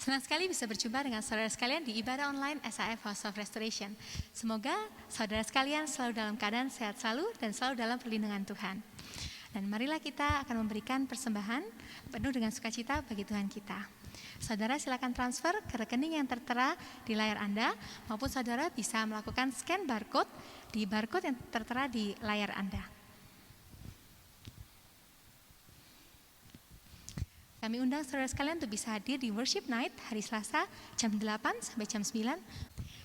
Senang sekali bisa berjumpa dengan saudara sekalian di ibadah online SAF House of Restoration. Semoga saudara sekalian selalu dalam keadaan sehat selalu dan selalu dalam perlindungan Tuhan. Dan marilah kita akan memberikan persembahan penuh dengan sukacita bagi Tuhan kita. Saudara silakan transfer ke rekening yang tertera di layar Anda, maupun saudara bisa melakukan scan barcode di barcode yang tertera di layar Anda. Kami undang saudara sekalian untuk bisa hadir di Worship Night hari Selasa jam 8 sampai jam 9.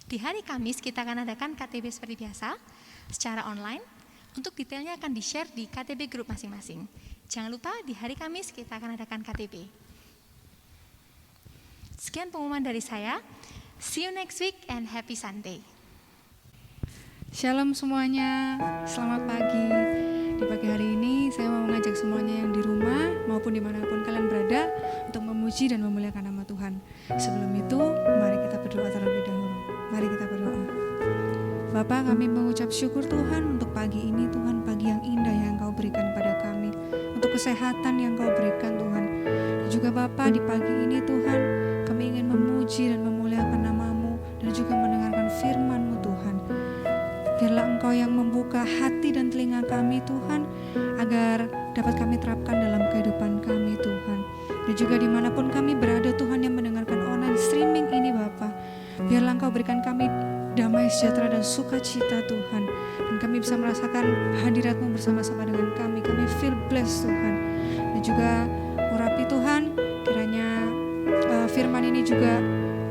Di hari Kamis kita akan adakan KTB seperti biasa secara online. Untuk detailnya akan di-share di KTB Group masing-masing. Jangan lupa di hari Kamis kita akan adakan KTB. Sekian pengumuman dari saya. See you next week and happy Sunday. Shalom semuanya, selamat pagi. Di pagi hari ini saya mau mengajak semuanya yang di rumah maupun dimanapun kalian berada untuk memuji dan memuliakan nama Tuhan. Sebelum itu, mari kita berdoa terlebih dahulu. Mari kita berdoa. Bapa, kami mengucap syukur Tuhan untuk pagi ini, Tuhan, pagi yang indah yang Engkau berikan pada kami, untuk kesehatan yang Engkau berikan Tuhan. Dan juga Bapa, di pagi ini Tuhan, kami ingin memuji dan memuliakan nama-Mu dan juga mendengarkan firman-Mu Tuhan. Biarlah Engkau yang membuka hati dan telinga kami Tuhan, agar dapat kami terapkan dalam kehidupan kami Tuhan. Dan juga dimanapun kami berada Tuhan yang mendengarkan online streaming ini Bapa, biarlah Engkau berikan kami damai sejahtera dan sukacita Tuhan. Dan kami bisa merasakan hadirat-Mu bersama-sama dengan kami. Kami feel blessed Tuhan. Dan juga urapi Tuhan, kiranya firman ini juga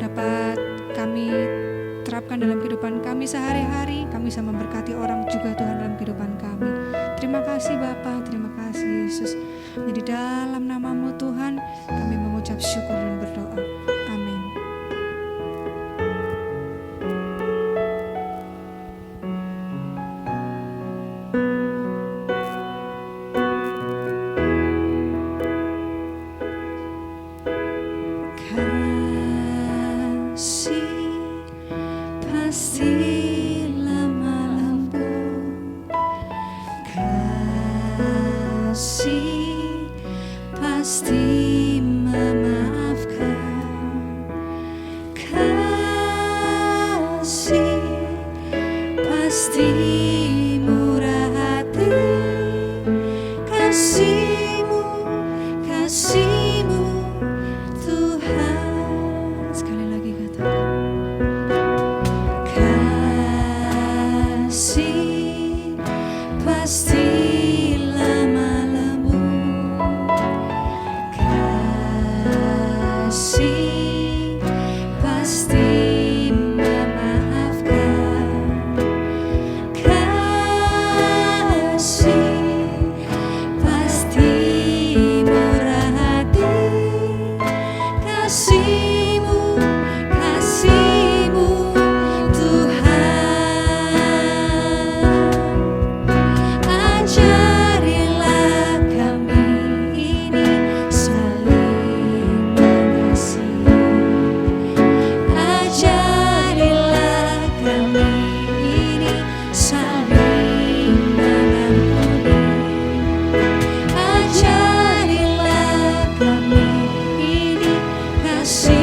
dapat kami terapkan dalam kehidupan kami sehari-hari. Kami bisa memberkati orang juga Tuhan dalam kehidupan kami. Terima kasih Bapa, terima kasih Yesus. Jadi dalam nama-Mu Tuhan kami mengucap syukur dan berdoa. Amin. Kasih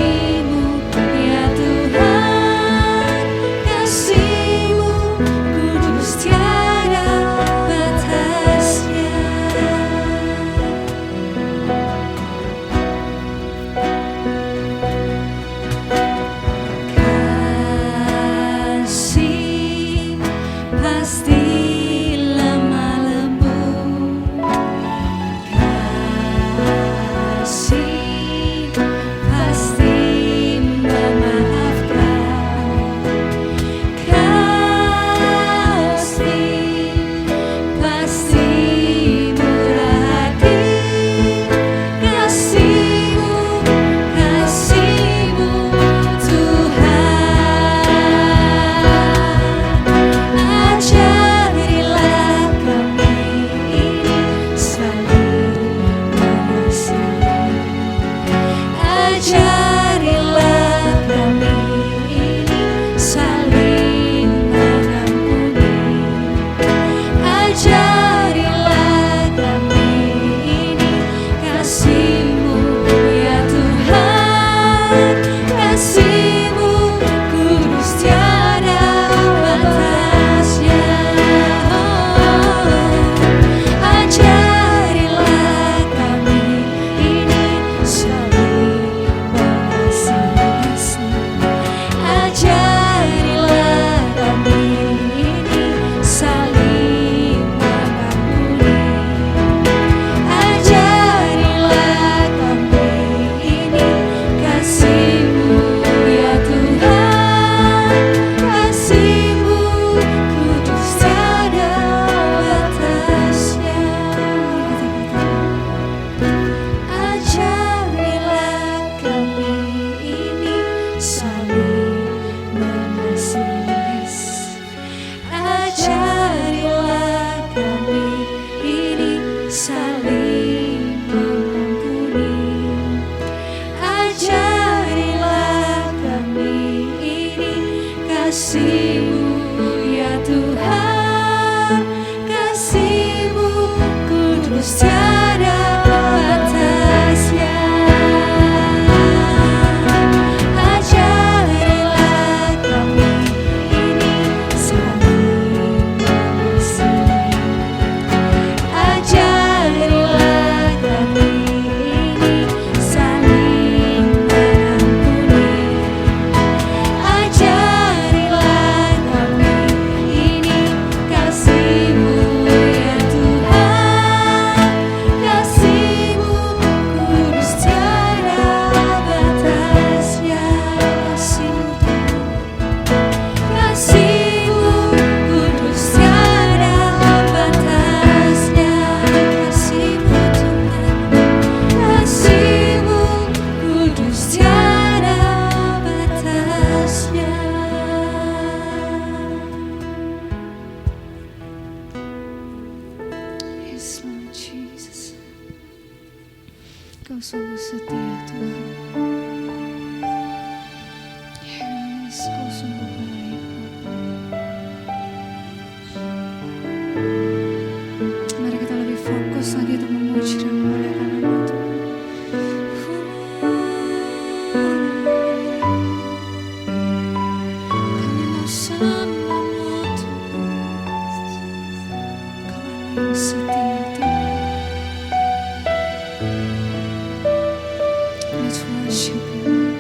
Let's worship you.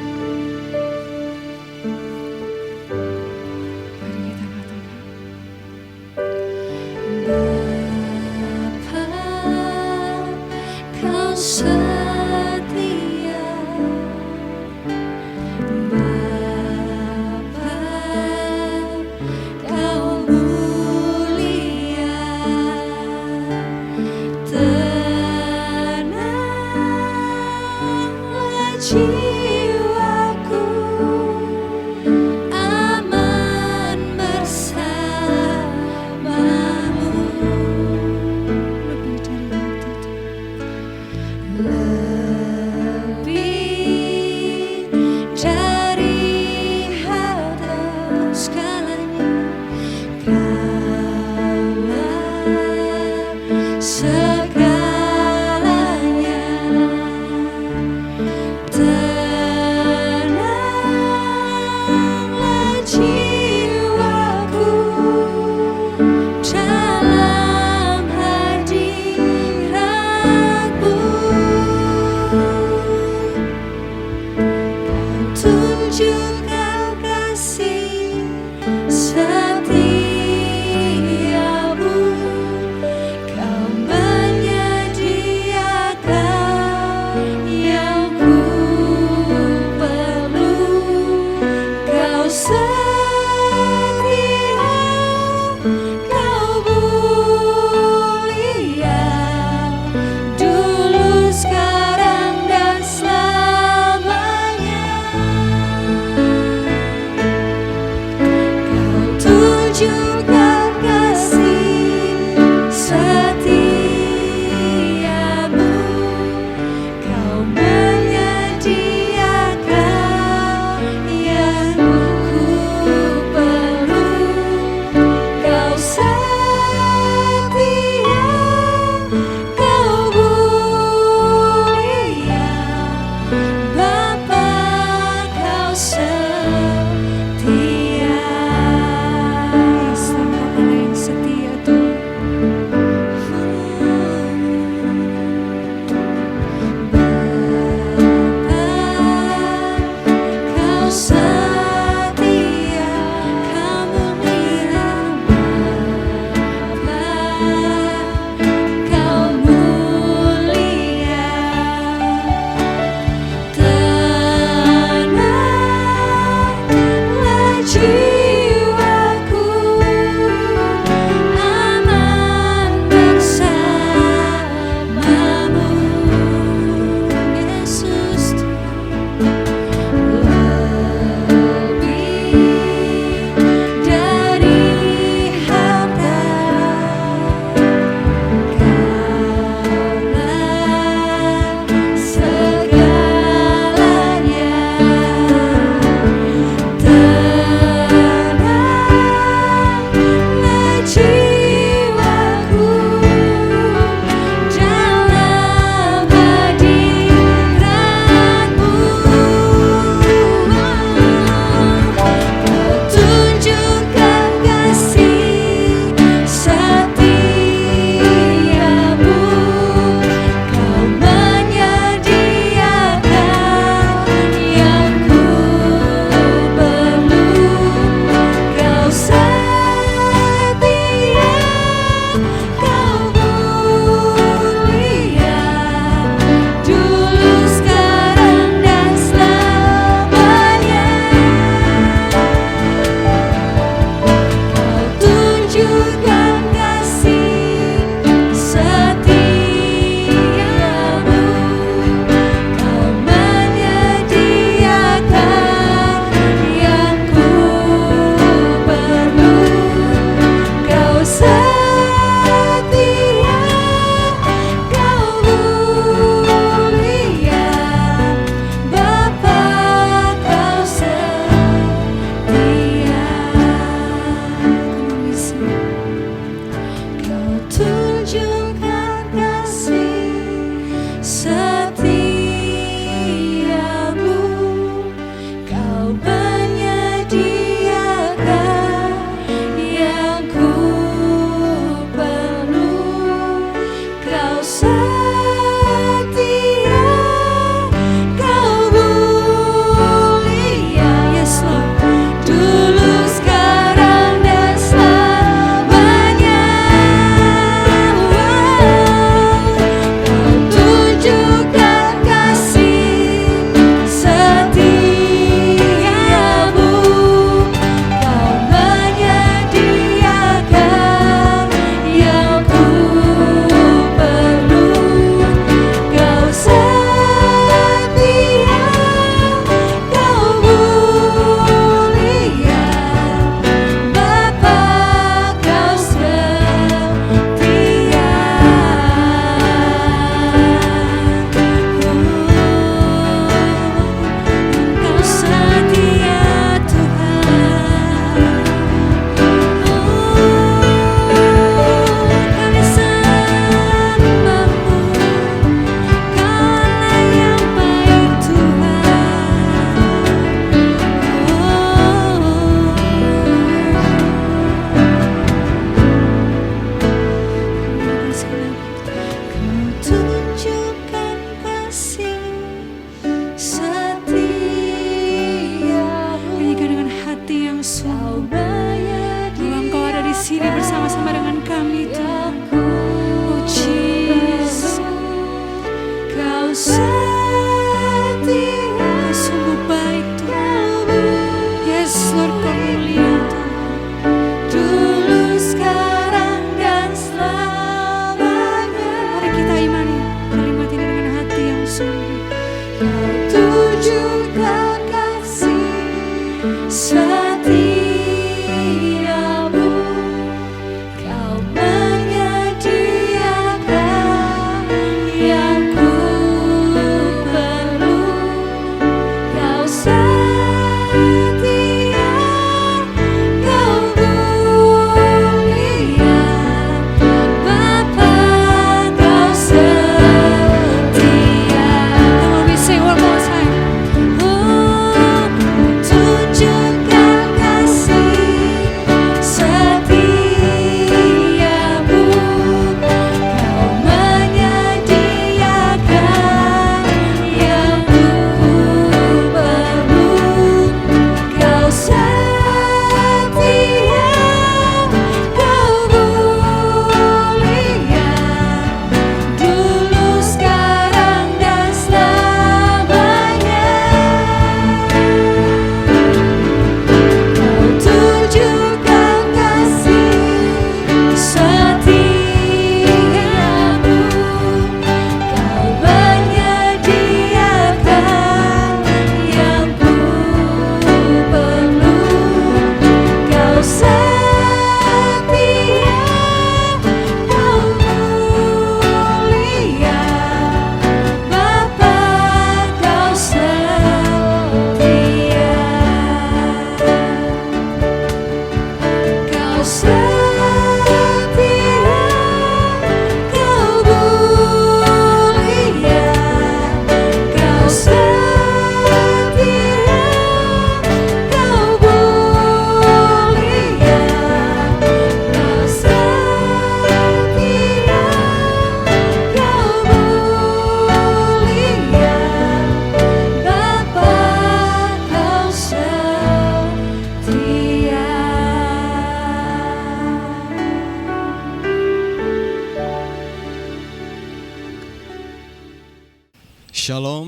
Mari kita katakan, Bapa, Kau setia. Bapa, Kau mulia. Tenanglah jiwa.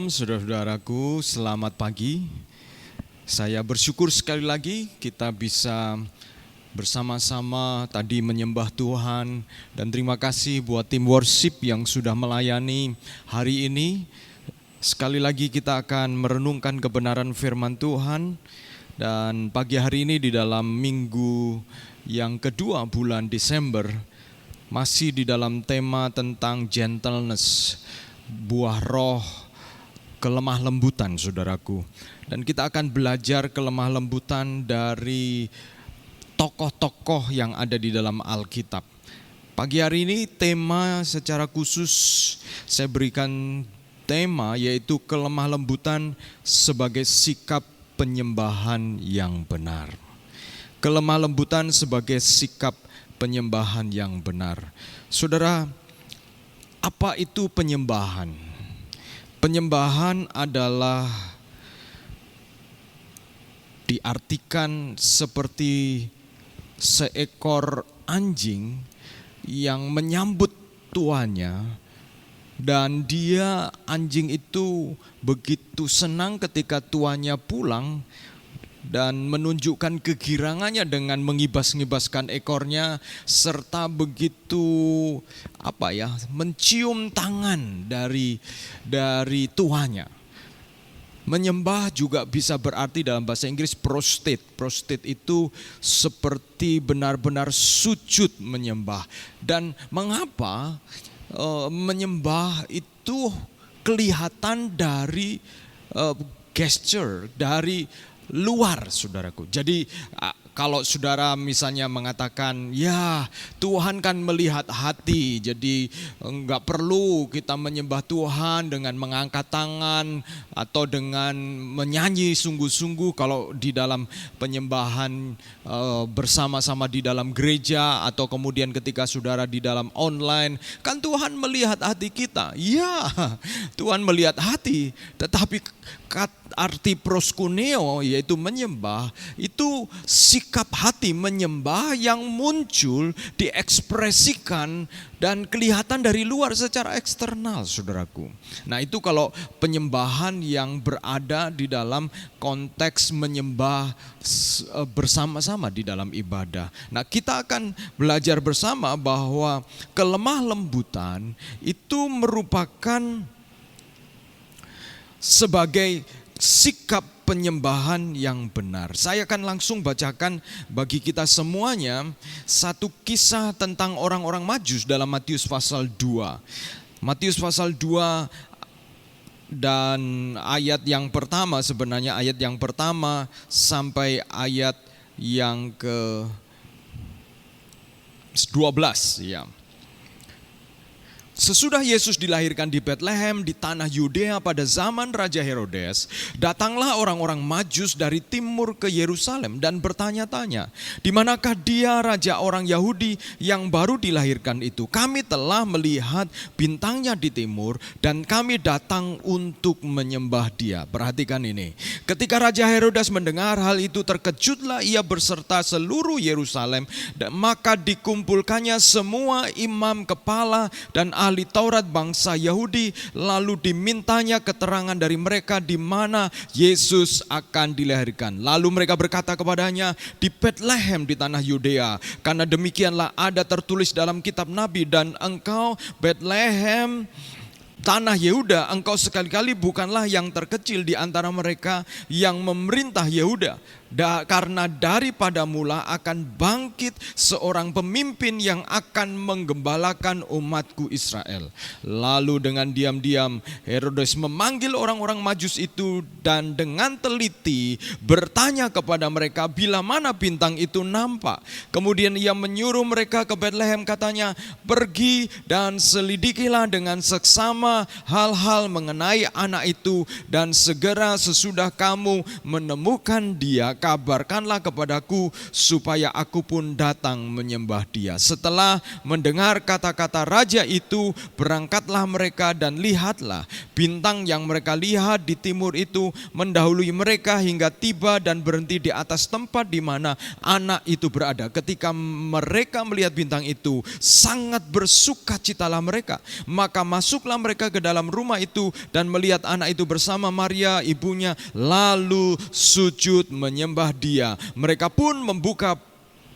Shalom saudara-saudaraku, selamat pagi. Saya bersyukur sekali lagi kita bisa bersama-sama tadi menyembah Tuhan. Dan terima kasih buat tim worship yang sudah melayani hari ini. Sekali lagi kita akan merenungkan kebenaran firman Tuhan. Dan pagi hari ini di dalam minggu yang kedua bulan Desember, masih di dalam tema tentang gentleness, buah roh kelemah lembutan, saudaraku. Dan kita akan belajar kelemah lembutan dari tokoh-tokoh yang ada di dalam Alkitab. Pagi hari ini tema secara khusus saya berikan tema yaitu kelemah lembutan sebagai sikap penyembahan yang benar. Kelemah lembutan sebagai sikap penyembahan yang benar. Saudara, apa itu penyembahan? Penyembahan adalah diartikan seperti seekor anjing yang menyambut tuannya, dan anjing itu begitu senang ketika tuannya pulang dan menunjukkan kegirangannya dengan mengibas-ngibaskan ekornya serta begitu mencium tangan dari tuannya. Menyembah juga bisa berarti dalam bahasa Inggris prostrate. Prostrate itu seperti benar-benar sujud menyembah. Dan mengapa menyembah itu kelihatan dari gesture, dari luar, saudaraku. Jadi kalau saudara misalnya mengatakan, ya Tuhan kan melihat hati, jadi enggak perlu kita menyembah Tuhan dengan mengangkat tangan atau dengan menyanyi sungguh-sungguh. Kalau di dalam penyembahan bersama-sama di dalam gereja atau kemudian ketika saudara di dalam online, kan Tuhan melihat hati kita. Ya, Tuhan melihat hati, tetapi arti proskuneo yaitu menyembah itu sikap hati menyembah yang muncul, diekspresikan dan kelihatan dari luar secara eksternal, saudaraku. Nah, itu kalau penyembahan yang berada di dalam konteks menyembah bersama-sama di dalam ibadah. Nah, kita akan belajar bersama bahwa kelemah lembutan itu merupakan sebagai sikap penyembahan yang benar. Saya akan langsung bacakan bagi kita semuanya satu kisah tentang orang-orang Majus dalam Matius pasal 2. Matius pasal 2 dan ayat yang pertama, sebenarnya ayat yang pertama sampai ayat yang ke-12 ya. Sesudah Yesus dilahirkan di Betlehem di tanah Yudea pada zaman Raja Herodes, datanglah orang-orang Majus dari timur ke Yerusalem dan bertanya-tanya, di manakah dia raja orang Yahudi yang baru dilahirkan itu? Kami telah melihat bintangnya di timur dan kami datang untuk menyembah dia. Perhatikan ini. Ketika Raja Herodes mendengar hal itu, terkejutlah ia berserta seluruh Yerusalem, dan maka dikumpulkannya semua imam kepala dan ahli Taurat bangsa Yahudi, lalu dimintanya keterangan dari mereka di mana Yesus akan dilahirkan. Lalu mereka berkata kepadanya, di Betlehem di tanah Yudea, karena demikianlah ada tertulis dalam kitab Nabi, dan engkau Betlehem tanah Yehuda, engkau sekali-kali bukanlah yang terkecil di antara mereka yang memerintah Yehuda. Karena daripada mula akan bangkit seorang pemimpin yang akan menggembalakan umatku Israel. Lalu dengan diam-diam Herodes memanggil orang-orang Majus itu dan dengan teliti bertanya kepada mereka bila mana bintang itu nampak. Kemudian ia menyuruh mereka ke Betlehem, katanya, pergi dan selidikilah dengan seksama hal-hal mengenai anak itu, dan segera sesudah kamu menemukan dia, kabarkanlah kepadaku supaya aku pun datang menyembah dia. Setelah mendengar kata-kata raja itu, berangkatlah mereka dan lihatlah bintang yang mereka lihat di timur itu mendahului mereka hingga tiba dan berhenti di atas tempat di mana anak itu berada. Ketika mereka melihat bintang itu, sangat bersukacitalah mereka. Maka masuklah mereka mereka ke dalam rumah itu dan melihat anak itu bersama Maria ibunya, lalu sujud menyembah dia. Mereka pun membuka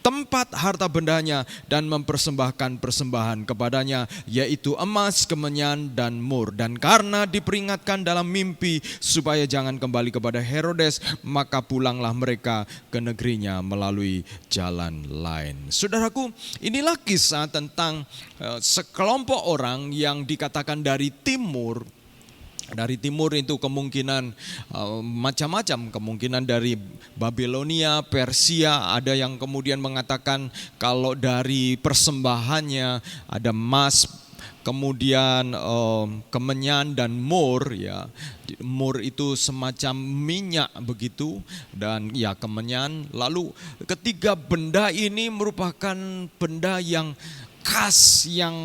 tempat harta bendanya dan mempersembahkan persembahan kepadanya, yaitu emas, kemenyan, dan mur. Dan karena diperingatkan dalam mimpi supaya jangan kembali kepada Herodes, maka pulanglah mereka ke negerinya melalui jalan lain. Saudaraku, inilah kisah tentang sekelompok orang yang dikatakan dari timur. Dari timur itu kemungkinan macam-macam, kemungkinan dari Babilonia, Persia, ada yang kemudian mengatakan kalau dari persembahannya ada emas, kemudian kemenyan dan mur, ya. Mur itu semacam minyak begitu, dan ya kemenyan. Lalu ketiga benda ini merupakan benda yang khas, yang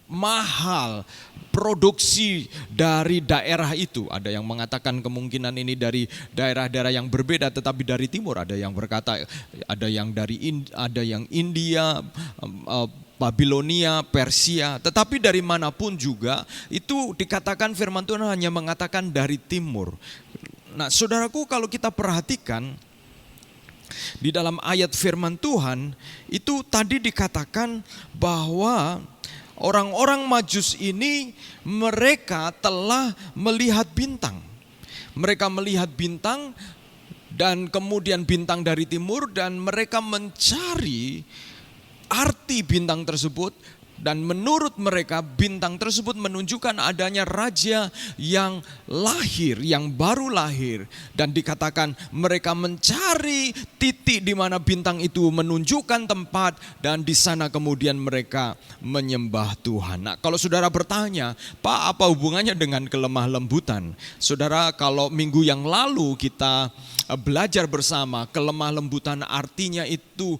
mahal, produksi dari daerah itu. Ada yang mengatakan kemungkinan ini dari daerah-daerah yang berbeda tetapi dari timur. Ada yang berkata ada yang India, Babilonia, Persia, tetapi dari manapun juga itu dikatakan firman Tuhan hanya mengatakan dari timur. Nah, saudaraku, kalau kita perhatikan di dalam ayat firman Tuhan itu tadi dikatakan bahwa orang-orang Majus ini mereka telah melihat bintang. Mereka melihat bintang dan kemudian bintang dari timur, dan mereka mencari arti bintang tersebut. Dan menurut mereka bintang tersebut menunjukkan adanya raja yang lahir, yang baru lahir. Dan dikatakan mereka mencari titik di mana bintang itu menunjukkan tempat, dan di sana kemudian mereka menyembah Tuhan. Nah, kalau saudara bertanya, Pak, apa hubungannya dengan kelemah lembutan? Saudara, kalau minggu yang lalu kita belajar bersama, kelemah lembutan artinya itu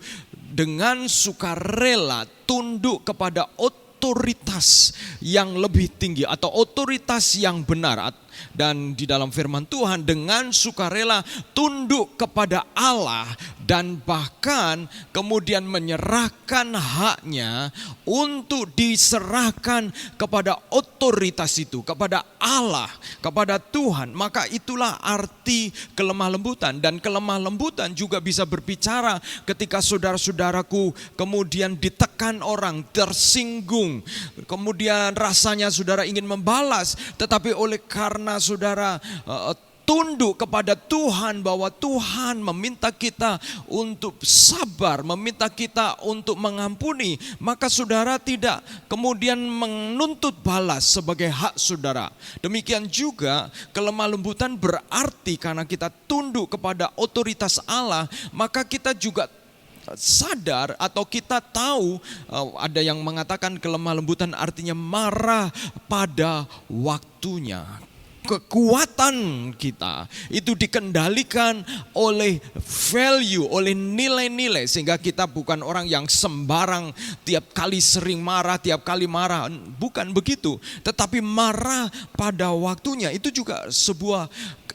dengan sukarela tunduk kepada otoritas yang lebih tinggi atau otoritas yang benar. Dan di dalam firman Tuhan dengan sukarela tunduk kepada Allah dan bahkan kemudian menyerahkan haknya untuk diserahkan kepada otoritas itu, kepada Allah, kepada Tuhan. Maka itulah arti kelemah lembutan. Dan kelemah lembutan juga bisa berbicara ketika saudara-saudaraku kemudian ditekan orang, tersinggung, kemudian rasanya saudara ingin membalas, tetapi oleh karena saudara tunduk kepada Tuhan, bahwa Tuhan meminta kita untuk sabar, meminta kita untuk mengampuni, maka saudara tidak kemudian menuntut balas sebagai hak saudara. Demikian juga kelemah lembutan berarti karena kita tunduk kepada otoritas Allah, maka kita juga sadar atau kita tahu, ada yang mengatakan kelemah lembutan artinya marah pada waktunya. Kekuatan kita itu dikendalikan oleh value, oleh nilai-nilai, sehingga kita bukan orang yang sembarang tiap kali sering marah, tiap kali marah, bukan begitu. Tetapi marah pada waktunya itu juga sebuah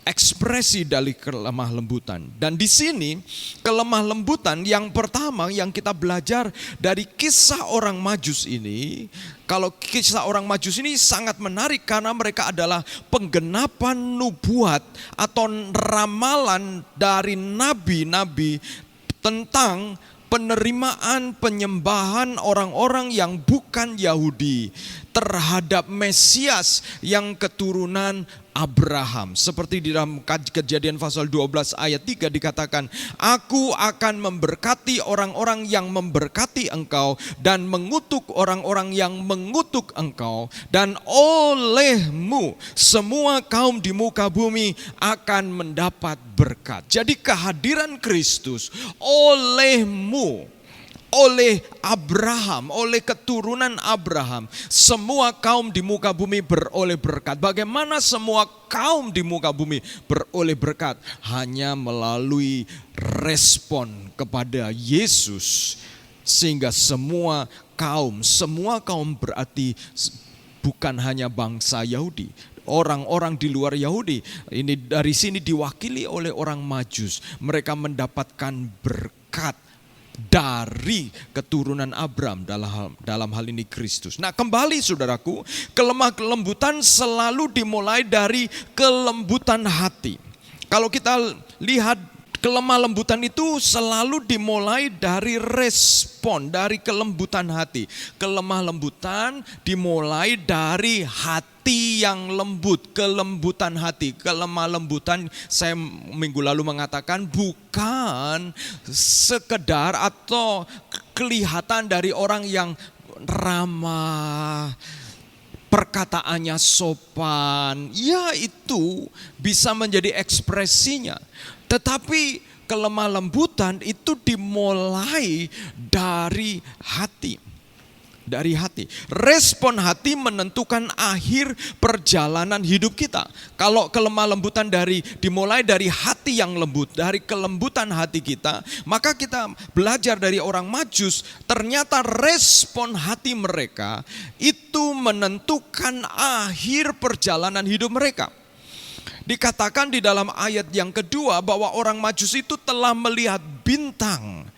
ekspresi dari kelemah lembutan. Dan di sini kelemah lembutan yang pertama yang kita belajar dari kisah orang Majus ini. Kalau kisah orang Majus ini sangat menarik karena mereka adalah penggenapan nubuat atau ramalan dari nabi-nabi tentang penerimaan penyembahan orang-orang yang bukan Yahudi terhadap Mesias yang keturunan Abraham. Seperti di dalam Kejadian pasal 12 ayat 3 dikatakan, aku akan memberkati orang-orang yang memberkati engkau dan mengutuk orang-orang yang mengutuk engkau, dan olehmu semua kaum di muka bumi akan mendapat berkat. Jadi kehadiran Kristus olehmu, oleh Abraham, oleh keturunan Abraham, semua kaum di muka bumi beroleh berkat. Bagaimana semua kaum di muka bumi beroleh berkat? Hanya melalui respon kepada Yesus. Sehingga semua kaum berarti bukan hanya bangsa Yahudi, orang-orang di luar Yahudi. Ini dari sini diwakili oleh orang Majus. Mereka mendapatkan berkat dari keturunan Abraham, dalam hal ini Kristus. Nah, kembali saudaraku, kelemah lembutan selalu dimulai dari kelembutan hati. Kalau kita lihat, kelemah lembutan itu selalu dimulai dari respon, dari kelembutan hati. Kelemah lembutan dimulai dari hati yang lembut, kelembutan hati. Kelemah lembutan, saya minggu lalu mengatakan, bukan sekedar atau kelihatan dari orang yang ramah, perkataannya sopan, ya itu bisa menjadi ekspresinya. Tetapi kelemah lembutan itu dimulai dari hati. Dari hati. Respon hati menentukan akhir perjalanan hidup kita. Kalau kelemah lembutan dimulai dari hati yang lembut, dari kelembutan hati kita, maka kita belajar dari orang Majus, ternyata respon hati mereka itu menentukan akhir perjalanan hidup mereka. Dikatakan di dalam ayat yang kedua bahwa orang Majus itu telah melihat bintang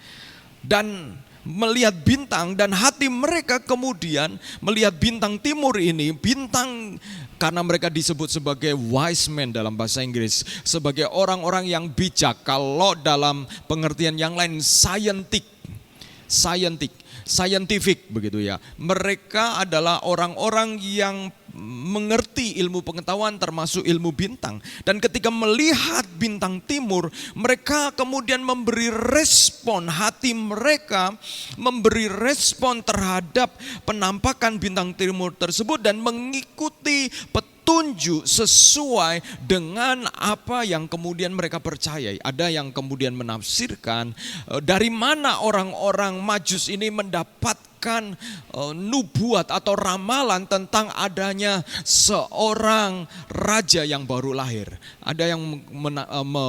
dan hati mereka kemudian melihat bintang timur ini, bintang karena mereka disebut sebagai wise men dalam bahasa Inggris, sebagai orang-orang yang bijak. Kalau dalam pengertian yang lain scientific begitu ya. Mereka adalah orang-orang yang mengerti ilmu pengetahuan termasuk ilmu bintang. Dan ketika melihat bintang timur, mereka kemudian memberi respon, hati mereka memberi respon terhadap penampakan bintang timur tersebut dan mengikuti petunjuk sesuai dengan apa yang kemudian mereka percayai. Ada yang kemudian menafsirkan dari mana orang-orang Majus ini mendapatkan nubuat atau ramalan tentang adanya seorang raja yang baru lahir. Ada yang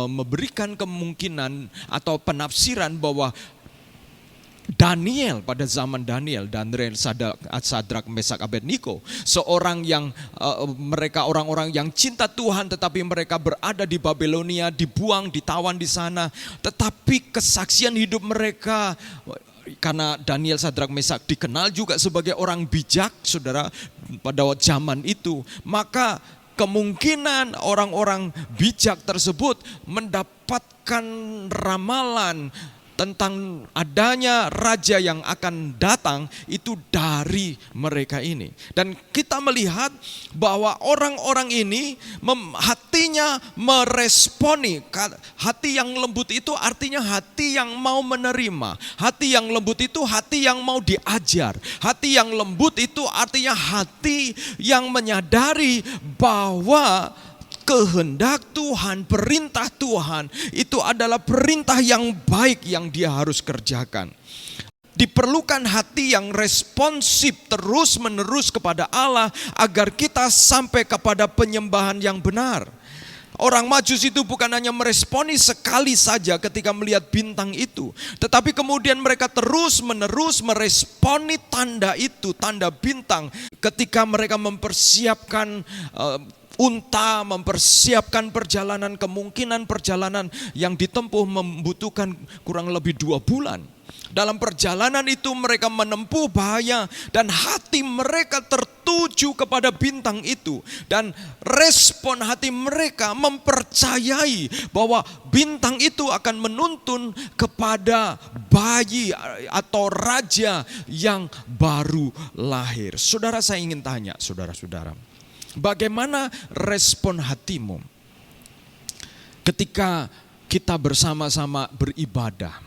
memberikan kemungkinan atau penafsiran bahwa Daniel, pada zaman Daniel, Sadrak, Mesak, Abednego, seorang yang mereka orang-orang yang cinta Tuhan, tetapi mereka berada di Babilonia, dibuang, ditawan di sana, tetapi kesaksian hidup mereka, karena Daniel, Sadrak, Mesak dikenal juga sebagai orang bijak, saudara, pada zaman itu, maka kemungkinan orang-orang bijak tersebut mendapatkan ramalan tentang adanya raja yang akan datang itu dari mereka ini. Dan kita melihat bahwa orang-orang ini hatinya meresponi. Hati yang lembut itu artinya hati yang mau menerima. Hati yang lembut itu hati yang mau diajar. Hati yang lembut itu artinya hati yang menyadari bahwa kehendak Tuhan, perintah Tuhan itu adalah perintah yang baik yang dia harus kerjakan. Diperlukan hati yang responsif terus menerus kepada Allah agar kita sampai kepada penyembahan yang benar. Orang Majus itu bukan hanya meresponi sekali saja ketika melihat bintang itu, tetapi kemudian mereka terus menerus meresponi tanda itu, tanda bintang, ketika mereka mempersiapkan unta, mempersiapkan perjalanan, kemungkinan perjalanan yang ditempuh membutuhkan kurang lebih 2 bulan. Dalam perjalanan itu mereka menempuh bahaya dan hati mereka tertuju kepada bintang itu. Dan respon hati mereka mempercayai bahwa bintang itu akan menuntun kepada bayi atau raja yang baru lahir. Saudara, saya ingin tanya, saudara-saudara, bagaimana respon hatimu ketika kita bersama-sama beribadah?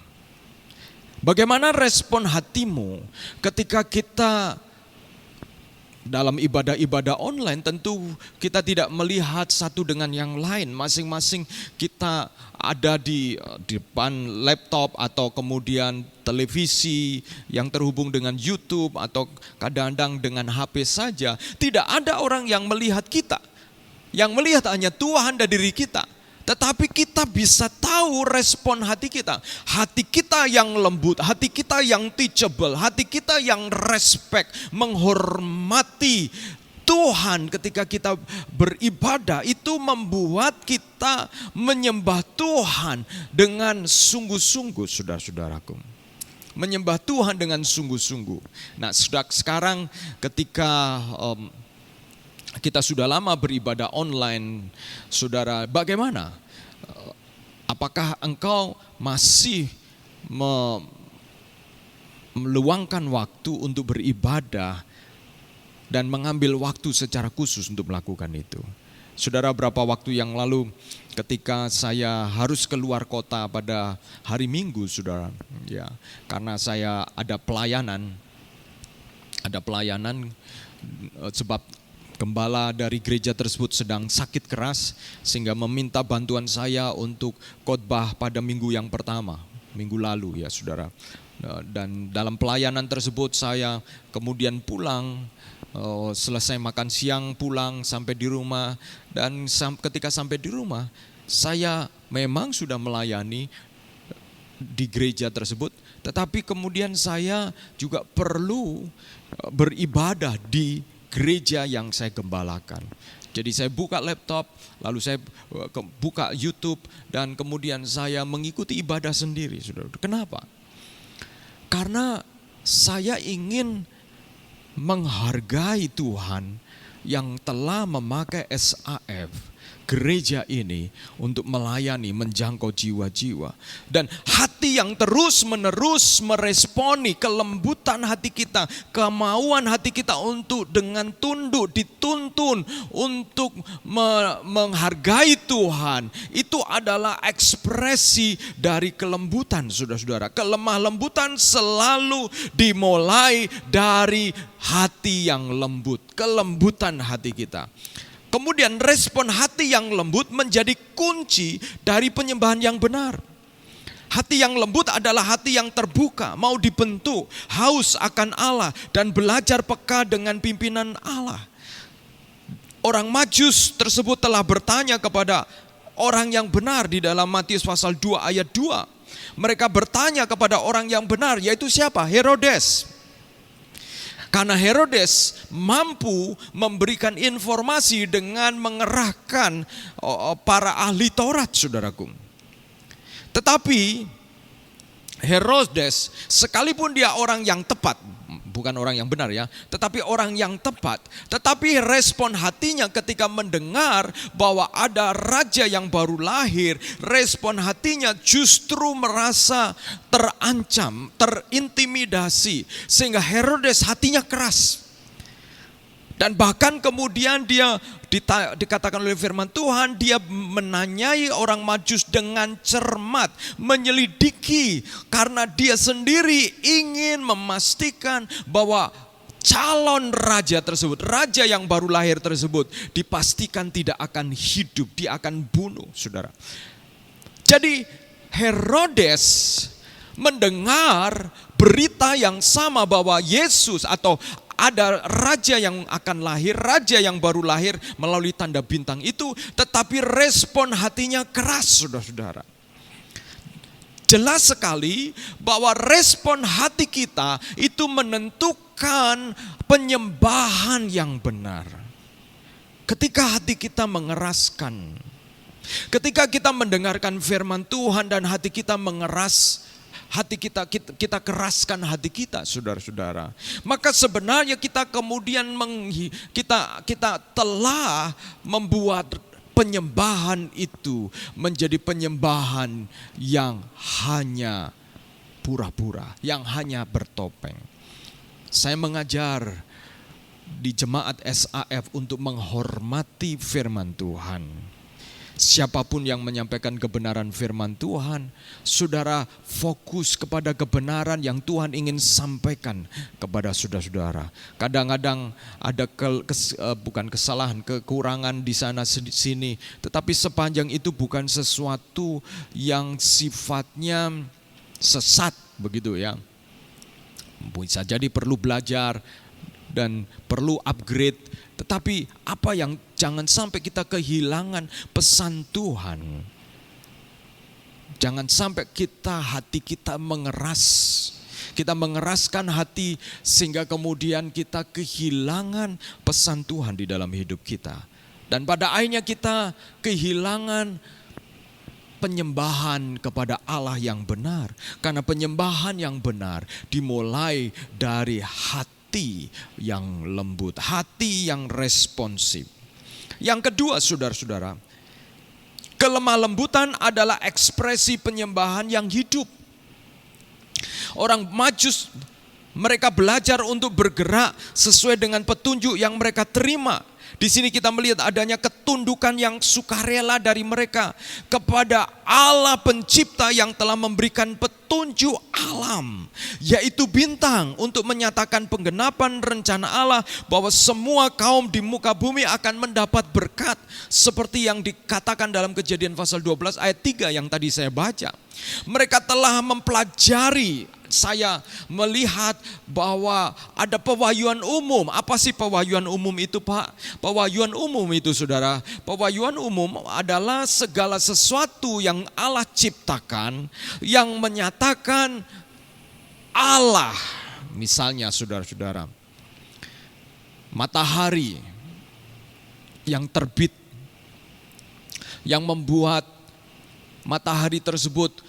Bagaimana respon hatimu ketika kita dalam ibadah-ibadah online? Tentu kita tidak melihat satu dengan yang lain. Masing-masing kita ada di depan laptop atau kemudian televisi yang terhubung dengan YouTube atau kadang-kadang dengan HP saja. Tidak ada orang yang melihat kita. Yang melihat hanya Tuhan dan diri kita. Tetapi kita bisa tahu respon hati kita. Hati kita yang lembut, hati kita yang teachable, hati kita yang respect, menghormati Tuhan ketika kita beribadah. Itu membuat kita menyembah Tuhan dengan sungguh-sungguh, saudara-saudaraku. menyembah Tuhan dengan sungguh-sungguh. Nah, sekarang ketika kita sudah lama beribadah online, saudara, bagaimana? Apakah engkau masih meluangkan waktu untuk beribadah dan mengambil waktu secara khusus untuk melakukan itu? Saudara, berapa waktu yang lalu ketika saya harus keluar kota pada hari Minggu, saudara, ya, karena saya ada pelayanan sebab gembala dari gereja tersebut sedang sakit keras sehingga meminta bantuan saya untuk khotbah pada minggu yang pertama, minggu lalu, ya saudara. Dan dalam pelayanan tersebut saya kemudian pulang, selesai makan siang pulang sampai di rumah, dan ketika sampai di rumah saya memang sudah melayani di gereja tersebut, tetapi kemudian saya juga perlu beribadah di gereja yang saya gembalakan. Jadi saya buka laptop, lalu saya buka YouTube, dan kemudian saya mengikuti ibadah sendiri. Saudara, kenapa? Karena saya ingin menghargai Tuhan yang telah memakai SAF, gereja ini, untuk melayani, menjangkau jiwa-jiwa. Dan hati yang terus-menerus meresponi kelembutan hati kita, kemauan hati kita untuk dengan tunduk, dituntun untuk menghargai Tuhan, itu adalah ekspresi dari kelembutan, saudara-saudara. Kelemah lembutan selalu dimulai dari hati yang lembut, kelembutan hati kita. Kemudian respon hati yang lembut menjadi kunci dari penyembahan yang benar. Hati yang lembut adalah hati yang terbuka, mau dibentuk, haus akan Allah, dan belajar peka dengan pimpinan Allah. Orang Majus tersebut telah bertanya kepada orang yang benar di dalam Matius pasal 2 ayat 2. Mereka bertanya kepada orang yang benar, yaitu siapa? Herodes. Karena Herodes mampu memberikan informasi dengan mengerahkan para ahli Taurat, saudaraku. Tetapi Herodes, sekalipun dia orang yang tepat, bukan orang yang benar ya, tetapi orang yang tepat, tetapi respon hatinya ketika mendengar bahwa ada raja yang baru lahir, respon hatinya justru merasa terancam, terintimidasi, sehingga Herodes hatinya keras. Dan bahkan kemudian dia dikatakan oleh firman Tuhan, dia menanyai orang Majus dengan cermat, menyelidiki, karena dia sendiri ingin memastikan bahwa calon raja tersebut, raja yang baru lahir tersebut, dipastikan tidak akan hidup, dia akan bunuh, saudara. Jadi Herodes mendengar berita yang sama bahwa Yesus atau ada raja yang akan lahir, raja yang baru lahir melalui tanda bintang itu, tetapi respon hatinya keras, saudara-saudara. Jelas sekali bahwa respon hati kita itu menentukan penyembahan yang benar. Ketika hati kita mengeraskan, ketika kita mendengarkan firman Tuhan dan hati kita mengeras, hati kita keraskan hati kita, saudara-saudara, maka sebenarnya kita kemudian kita telah membuat penyembahan itu menjadi penyembahan yang hanya pura-pura, yang hanya bertopeng. Saya mengajar di jemaat SAF untuk menghormati firman Tuhan. Siapapun yang menyampaikan kebenaran firman Tuhan, saudara fokus kepada kebenaran yang Tuhan ingin sampaikan kepada saudara-saudara. Kadang-kadang ada bukan kesalahan, kekurangan di sana sini, tetapi sepanjang itu bukan sesuatu yang sifatnya sesat, begitu ya. Bisa jadi perlu belajar dan perlu upgrade. Tetapi apa yang jangan sampai kita kehilangan pesan Tuhan. Jangan sampai hati kita mengeras. Kita mengeraskan hati sehingga kemudian kita kehilangan pesan Tuhan di dalam hidup kita. Dan pada akhirnya kita kehilangan penyembahan kepada Allah yang benar. Karena penyembahan yang benar dimulai dari hati yang lembut, hati yang responsif. Yang kedua, saudara-saudara, kelemah lembutan adalah ekspresi penyembahan yang hidup. Orang Majus, mereka belajar untuk bergerak sesuai dengan petunjuk yang mereka terima. Di sini kita melihat adanya ketundukan yang sukarela dari mereka kepada Allah pencipta yang telah memberikan petunjuk alam, yaitu bintang, untuk menyatakan penggenapan rencana Allah bahwa semua kaum di muka bumi akan mendapat berkat, seperti yang dikatakan dalam Kejadian pasal 12 ayat 3 yang tadi saya baca. Mereka telah mempelajari. Saya melihat bahwa ada pewahyuan umum. Apa sih pewahyuan umum itu, Pak? Pewahyuan umum itu, saudara, pewahyuan umum adalah segala sesuatu yang Allah ciptakan yang menyatakan Allah. Misalnya, saudara-saudara, matahari yang terbit, yang membuat matahari tersebut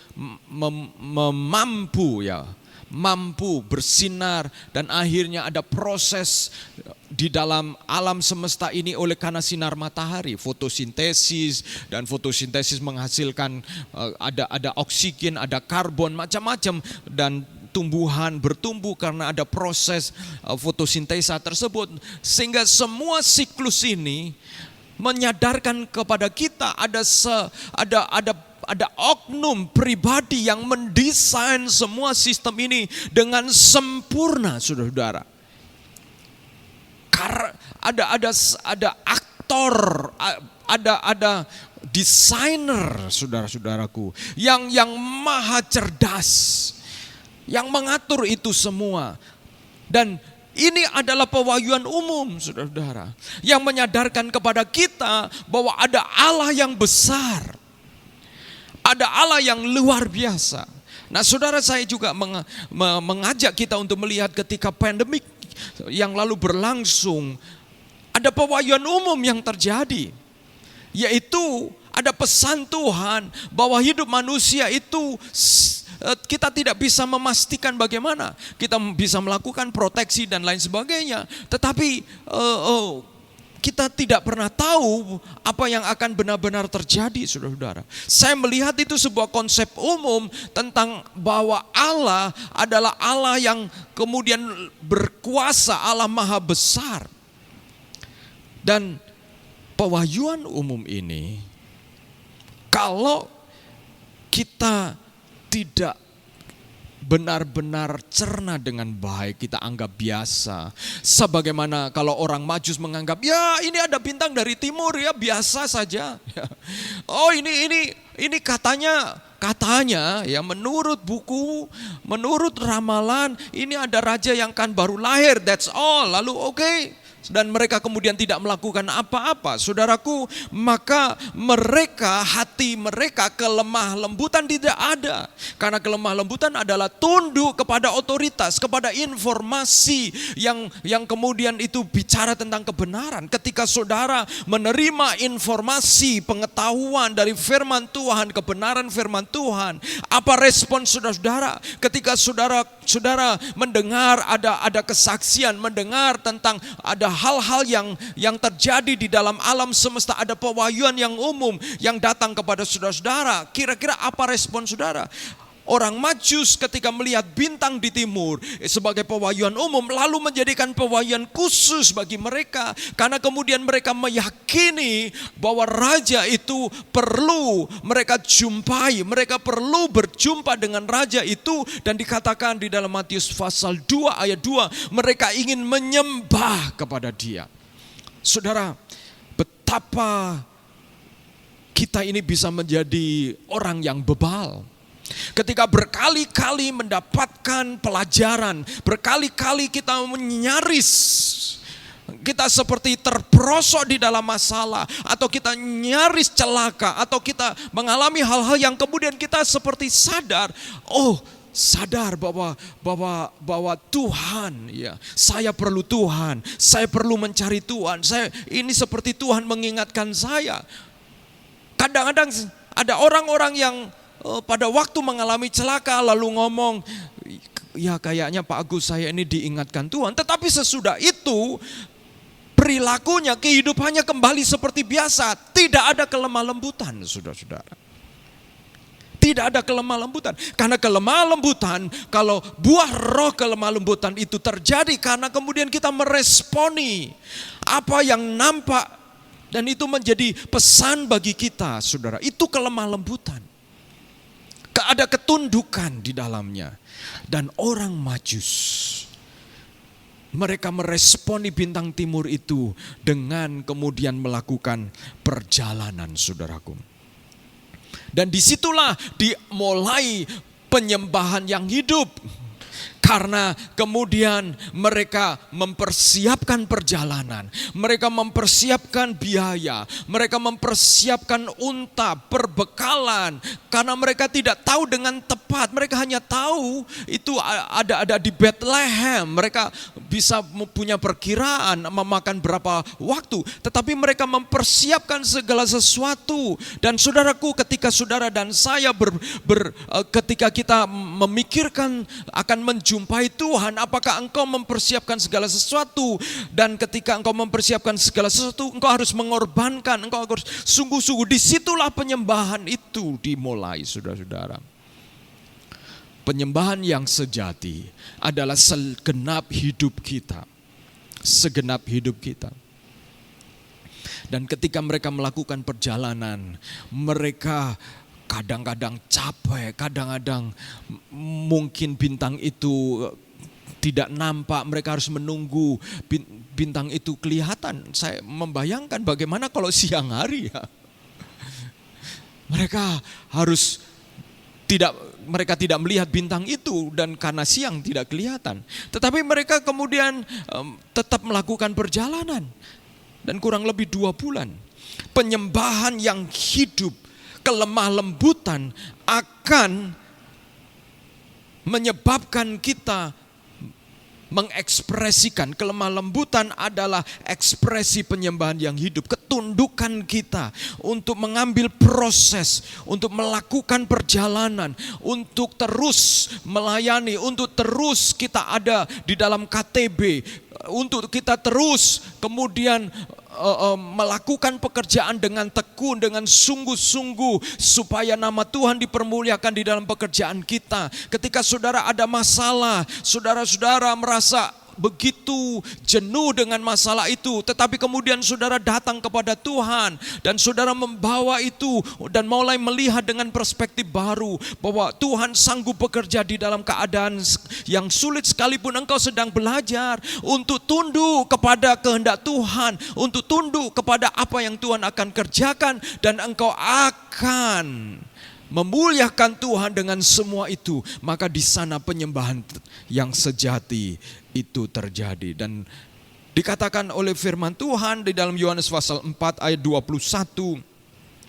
mampu bersinar, dan akhirnya ada proses di dalam alam semesta ini oleh karena sinar matahari, fotosintesis, dan fotosintesis menghasilkan ada oksigen, ada karbon, macam-macam, dan tumbuhan bertumbuh karena ada proses fotosintesa tersebut. Sehingga semua siklus ini menyadarkan kepada kita ada oknum pribadi yang mendesain semua sistem ini dengan sempurna, saudara-saudara. Karena ada aktor, ada desainer, saudara-saudaraku, yang maha cerdas, yang mengatur itu semua. Dan ini adalah pewahyuan umum, saudara-saudara, yang menyadarkan kepada kita bahwa ada Allah yang besar. Ada Allah yang luar biasa. Nah, saudara, saya juga mengajak kita untuk melihat ketika pandemik yang lalu berlangsung, ada pewahyuan umum yang terjadi, yaitu ada pesan Tuhan bahwa hidup manusia itu kita tidak bisa memastikan bagaimana. Kita bisa melakukan proteksi dan lain sebagainya, tetapi kita tidak pernah tahu apa yang akan benar-benar terjadi, saudara-saudara. Saya melihat itu sebuah konsep umum tentang bahwa Allah adalah Allah yang kemudian berkuasa, Allah maha besar. Dan pewahyuan umum ini, kalau kita tidak benar-benar cerna dengan baik, kita anggap biasa. Sebagaimana kalau orang Majus menganggap, ya ini ada bintang dari timur, ya biasa saja. Oh ini katanya ya menurut buku, menurut ramalan, ini ada raja yang kan baru lahir, that's all. Lalu oke. Dan mereka kemudian tidak melakukan apa-apa, saudaraku, maka hati mereka kelemah lembutan tidak ada. Karena kelemah lembutan adalah tunduk kepada otoritas, kepada informasi yang kemudian itu bicara tentang kebenaran. Ketika saudara menerima informasi, pengetahuan dari firman Tuhan, kebenaran firman Tuhan, apa respon saudara-saudara? Ketika saudara mendengar ada kesaksian, mendengar tentang ada hal-hal yang terjadi di dalam alam semesta, ada pewahyuan yang umum yang datang kepada saudara-saudara, kira-kira apa respon saudara? Orang Majus ketika melihat bintang di timur sebagai pewahyuan umum, lalu menjadikan pewahyuan khusus bagi mereka. Karena kemudian mereka meyakini bahwa raja itu perlu mereka jumpai, mereka perlu berjumpa dengan raja itu. Dan dikatakan di dalam Matius pasal 2 ayat 2, mereka ingin menyembah kepada dia. Saudara, betapa kita ini bisa menjadi orang yang bebal. Ketika berkali-kali mendapatkan pelajaran, berkali-kali kita nyaris, kita seperti terperosok di dalam masalah, atau kita nyaris celaka, atau kita mengalami hal-hal yang kemudian kita seperti sadar bahwa Tuhan, ya, saya perlu Tuhan, saya perlu mencari Tuhan, ini seperti Tuhan mengingatkan saya. Kadang-kadang Ada orang-orang yang pada waktu mengalami celaka lalu ngomong, ya kayaknya Pak Agus saya ini diingatkan Tuhan. Tetapi sesudah itu perilakunya, kehidupannya kembali seperti biasa. Tidak ada kelemah lembutan, saudara-saudara. Tidak ada kelemah lembutan. Karena kelemah lembutan, kalau buah roh kelemah lembutan itu terjadi karena kemudian kita meresponi apa yang nampak. Dan itu menjadi pesan bagi kita, saudara. Itu kelemah lembutan. Ada ketundukan di dalamnya. Dan orang Majus, mereka meresponi bintang timur itu dengan kemudian melakukan perjalanan, saudaraku. Dan disitulah dimulai penyembahan yang hidup. Karena kemudian mereka mempersiapkan perjalanan, mereka mempersiapkan biaya, mereka mempersiapkan unta, perbekalan. Karena mereka tidak tahu dengan tepat, mereka hanya tahu itu ada di Bethlehem. Mereka bisa punya perkiraan memakan berapa waktu, tetapi mereka mempersiapkan segala sesuatu. Dan saudaraku, ketika saudara dan saya ketika kita memikirkan akan menjumpai Tuhan, apakah engkau mempersiapkan segala sesuatu? Dan ketika engkau mempersiapkan segala sesuatu, engkau harus mengorbankan, engkau harus sungguh-sungguh. Disitulah penyembahan itu dimulai, saudara-saudara. Penyembahan yang sejati adalah segenap hidup kita. Segenap hidup kita. Dan ketika mereka melakukan perjalanan, mereka kadang-kadang capek, kadang-kadang mungkin bintang itu tidak nampak, mereka harus menunggu bintang itu kelihatan. Saya membayangkan bagaimana kalau siang hari ya. Mereka tidak melihat bintang itu dan karena siang tidak kelihatan. Tetapi mereka kemudian tetap melakukan perjalanan. Dan kurang lebih 2 bulan. Penyembahan yang hidup, kelemah lembutan akan menyebabkan kita mengekspresikan. Kelemah lembutan adalah ekspresi penyembahan yang hidup. Ketundukan kita untuk mengambil proses, untuk melakukan perjalanan, untuk terus melayani, untuk terus kita ada di dalam KTB, untuk kita terus kemudian melakukan pekerjaan dengan tekun, dengan sungguh-sungguh supaya nama Tuhan dipermuliakan di dalam pekerjaan kita. Ketika saudara ada masalah, saudara-saudara merasa begitu jenuh dengan masalah itu, tetapi kemudian saudara datang kepada Tuhan dan saudara membawa itu dan mulai melihat dengan perspektif baru bahwa Tuhan sanggup bekerja di dalam keadaan yang sulit sekalipun engkau sedang belajar untuk tunduk kepada kehendak Tuhan, untuk tunduk kepada apa yang Tuhan akan kerjakan, dan engkau akan memuliakan Tuhan dengan semua itu. Maka di sana penyembahan yang sejati itu terjadi. Dan dikatakan oleh firman Tuhan di dalam Yohanes pasal 4 ayat 21.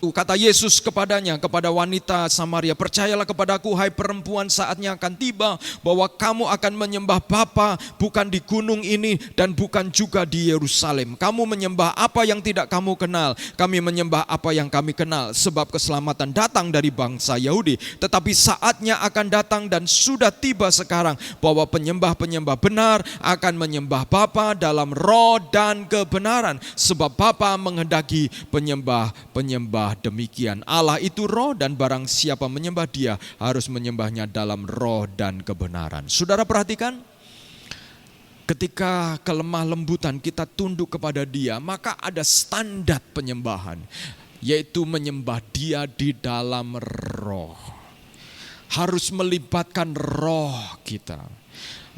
Kata Yesus kepadanya, kepada wanita Samaria, percayalah kepadaku hai perempuan, saatnya akan tiba bahwa kamu akan menyembah Bapa bukan di gunung ini dan bukan juga di Yerusalem. Kamu menyembah apa yang tidak kamu kenal, kami menyembah apa yang kami kenal. Sebab keselamatan datang dari bangsa Yahudi. Tetapi saatnya akan datang dan sudah tiba sekarang bahwa penyembah-penyembah benar akan menyembah Bapa dalam roh dan kebenaran. Sebab Bapa menghendaki penyembah-penyembah demikian. Allah itu roh dan barang siapa menyembah dia harus menyembahnya dalam roh dan kebenaran. Saudara perhatikan, ketika kelemah lembutan kita tunduk kepada dia, maka ada standar penyembahan, yaitu menyembah dia di dalam roh. Harus melibatkan roh kita.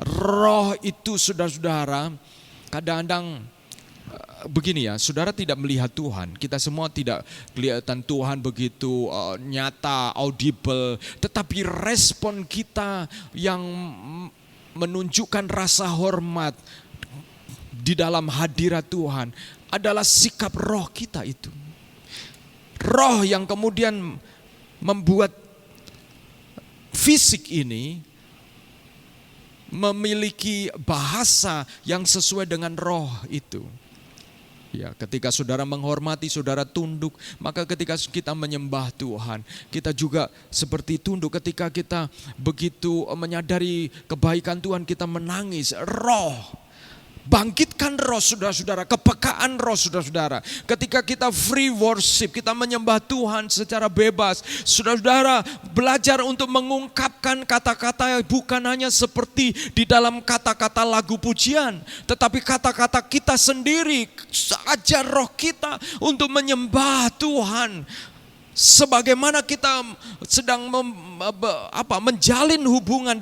Roh itu saudara-saudara kadang-kadang begini ya, saudara tidak melihat Tuhan, kita semua tidak kelihatan Tuhan begitu nyata, audible, tetapi respon kita yang menunjukkan rasa hormat di dalam hadirat Tuhan adalah sikap roh kita itu. Roh yang kemudian membuat fisik ini memiliki bahasa yang sesuai dengan roh itu. Ya, ketika saudara menghormati, saudara tunduk, maka ketika kita menyembah Tuhan, kita juga seperti tunduk. Ketika kita begitu menyadari kebaikan Tuhan, kita menangis. Roh, bangkitkan roh saudara-saudara, kepekaan roh saudara-saudara. Ketika kita free worship, kita menyembah Tuhan secara bebas. Saudara-saudara belajar untuk mengungkapkan kata-kata bukan hanya seperti di dalam kata-kata lagu pujian, tetapi kata-kata kita sendiri. Ajar roh kita untuk menyembah Tuhan. Sebagaimana kita sedang menjalin hubungan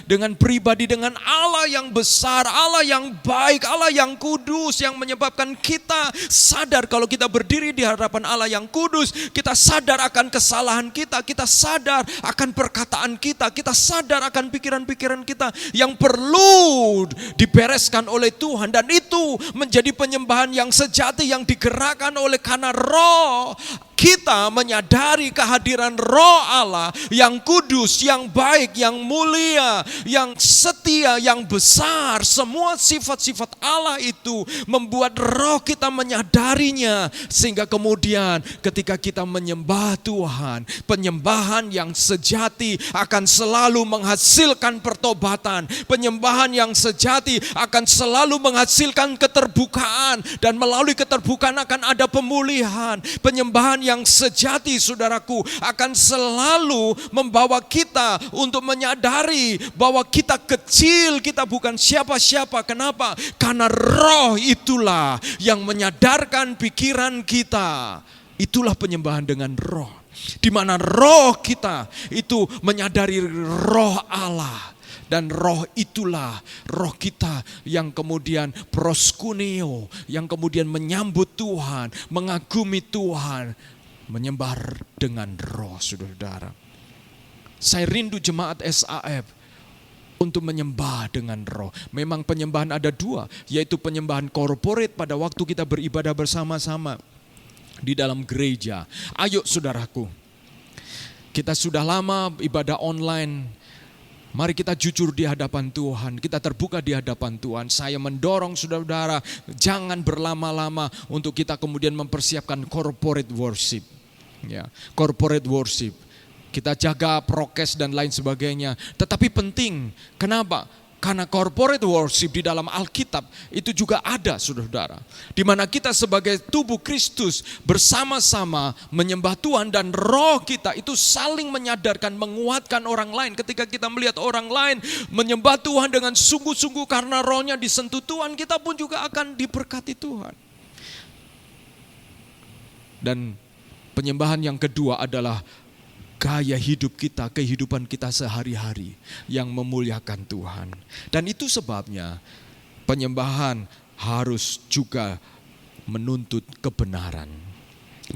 dengan pribadi, dengan Allah yang besar, Allah yang baik, Allah yang kudus, yang menyebabkan kita sadar kalau kita berdiri di hadapan Allah yang kudus, kita sadar akan kesalahan kita sadar akan perkataan kita sadar akan pikiran-pikiran kita yang perlu dibereskan oleh Tuhan. Dan itu menjadi penyembahan yang sejati, yang digerakkan oleh karena roh. Kita menyadari kehadiran roh Allah yang kudus, yang baik, yang mulia, yang setia, yang besar. Semua sifat-sifat Allah itu membuat roh kita menyadarinya. Sehingga kemudian ketika kita menyembah Tuhan, penyembahan yang sejati akan selalu menghasilkan pertobatan. Penyembahan yang sejati akan selalu menghasilkan keterbukaan. Dan melalui keterbukaan akan ada pemulihan. Penyembahan yang sejati saudaraku akan selalu membawa kita untuk menyadari bahwa kita kecil, kita bukan siapa-siapa. Kenapa? Karena roh itulah yang menyadarkan pikiran kita. Itulah penyembahan dengan roh. Di mana roh kita itu menyadari roh Allah. Dan roh itulah roh kita yang kemudian proskuneo, yang kemudian menyambut Tuhan, mengagumi Tuhan, menyembah dengan roh, saudara-saudara. Saya rindu jemaat SAF untuk menyembah dengan roh. Memang penyembahan ada dua, yaitu penyembahan korporat pada waktu kita beribadah bersama-sama di dalam gereja. Ayo saudaraku, kita sudah lama ibadah online. Mari kita jujur di hadapan Tuhan, kita terbuka di hadapan Tuhan. Saya mendorong saudara-saudara, jangan berlama-lama untuk kita kemudian mempersiapkan corporate worship. Ya, corporate worship. Kita jaga prokes dan lain sebagainya. Tetapi penting, kenapa? Karena corporate worship di dalam Alkitab itu juga ada, saudara-saudara. Di mana kita sebagai tubuh Kristus bersama-sama menyembah Tuhan dan roh kita itu saling menyadarkan, menguatkan orang lain. Ketika kita melihat orang lain menyembah Tuhan dengan sungguh-sungguh karena rohnya disentuh Tuhan, kita pun juga akan diberkati Tuhan. Dan penyembahan yang kedua adalah gaya hidup kita, kehidupan kita sehari-hari yang memuliakan Tuhan. Dan itu sebabnya penyembahan harus juga menuntut kebenaran.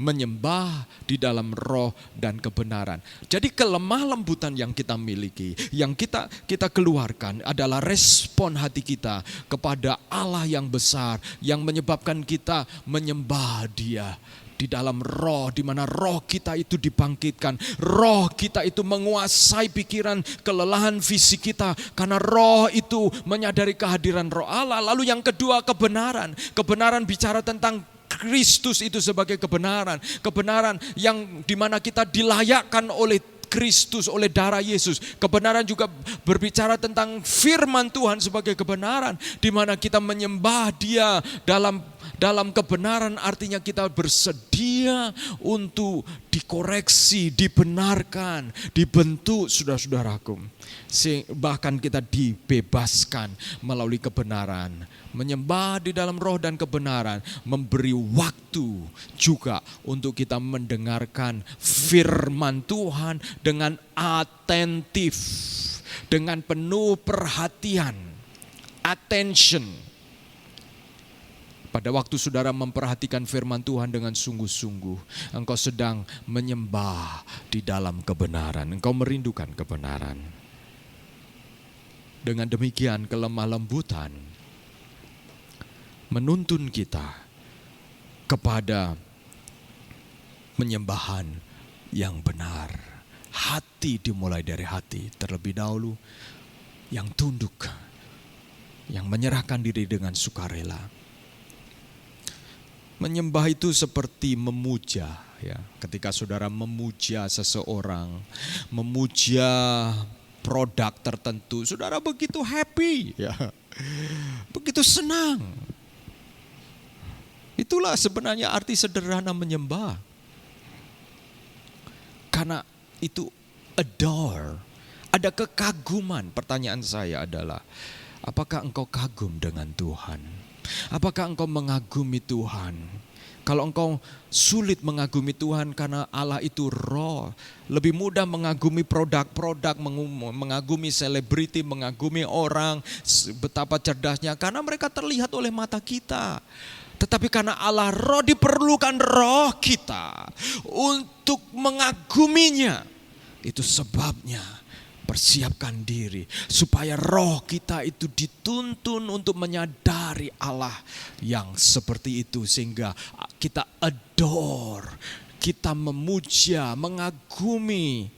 Menyembah di dalam roh dan kebenaran. Jadi kelemah lembutan yang kita miliki, yang kita keluarkan adalah respon hati kita kepada Allah yang besar, yang menyebabkan kita menyembah Dia. Di dalam roh, di mana roh kita itu dibangkitkan. Roh kita itu menguasai pikiran, kelelahan fisik kita. Karena roh itu menyadari kehadiran roh Allah. Lalu yang kedua kebenaran. Kebenaran bicara tentang Kristus itu sebagai kebenaran. Kebenaran yang dimana kita dilayakkan oleh Kristus, oleh darah Yesus. Kebenaran juga berbicara tentang firman Tuhan sebagai kebenaran. Di mana kita menyembah Dia dalam kebenaran, artinya kita bersedia untuk dikoreksi, dibenarkan, dibentuk saudara-saudaraku. Bahkan kita dibebaskan melalui kebenaran. Menyembah di dalam roh dan kebenaran memberi waktu juga untuk kita mendengarkan firman Tuhan dengan atentif, dengan penuh perhatian, attention. Pada waktu saudara memperhatikan firman Tuhan dengan sungguh-sungguh, engkau sedang menyembah di dalam kebenaran, engkau merindukan kebenaran. Dengan demikian kelemah lembutan menuntun kita kepada penyembahan yang benar. Hati dimulai dari hati terlebih dahulu, yang tunduk, yang menyerahkan diri dengan sukarela. Menyembah itu seperti memuja, ya. Ketika saudara memuja seseorang, memuja produk tertentu, saudara begitu happy, ya. Begitu senang. Itulah sebenarnya arti sederhana menyembah. Karena itu adore, ada kekaguman. Pertanyaan saya adalah, apakah engkau kagum dengan Tuhan? Apakah engkau mengagumi Tuhan? Kalau engkau sulit mengagumi Tuhan karena Allah itu roh, lebih mudah mengagumi produk-produk, mengagumi selebriti, mengagumi orang, betapa cerdasnya, karena mereka terlihat oleh mata kita. Tetapi karena Allah roh, diperlukan roh kita untuk mengaguminya. Itu sebabnya persiapkan diri supaya roh kita itu dituntun untuk menyadari Allah yang seperti itu, sehingga kita adore, kita memuja, mengagumi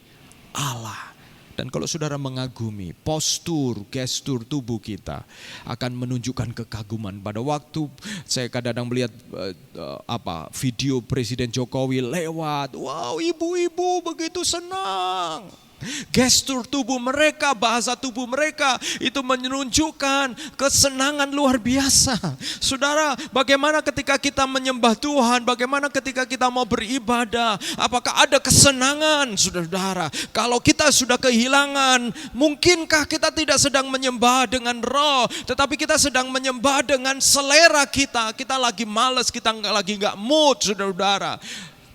Allah. Dan kalau saudara mengagumi, postur, gestur tubuh kita akan menunjukkan kekaguman. Pada waktu saya kadang-kadang melihat video Presiden Jokowi lewat, wow, ibu-ibu begitu senang. Gestur tubuh mereka, bahasa tubuh mereka itu menunjukkan kesenangan luar biasa. Saudara, bagaimana ketika kita menyembah Tuhan, bagaimana ketika kita mau beribadah, apakah ada kesenangan, saudara? Kalau kita sudah kehilangan, mungkinkah kita tidak sedang menyembah dengan roh, tetapi kita sedang menyembah dengan selera kita. Kita lagi malas, kita lagi gak mood, saudara.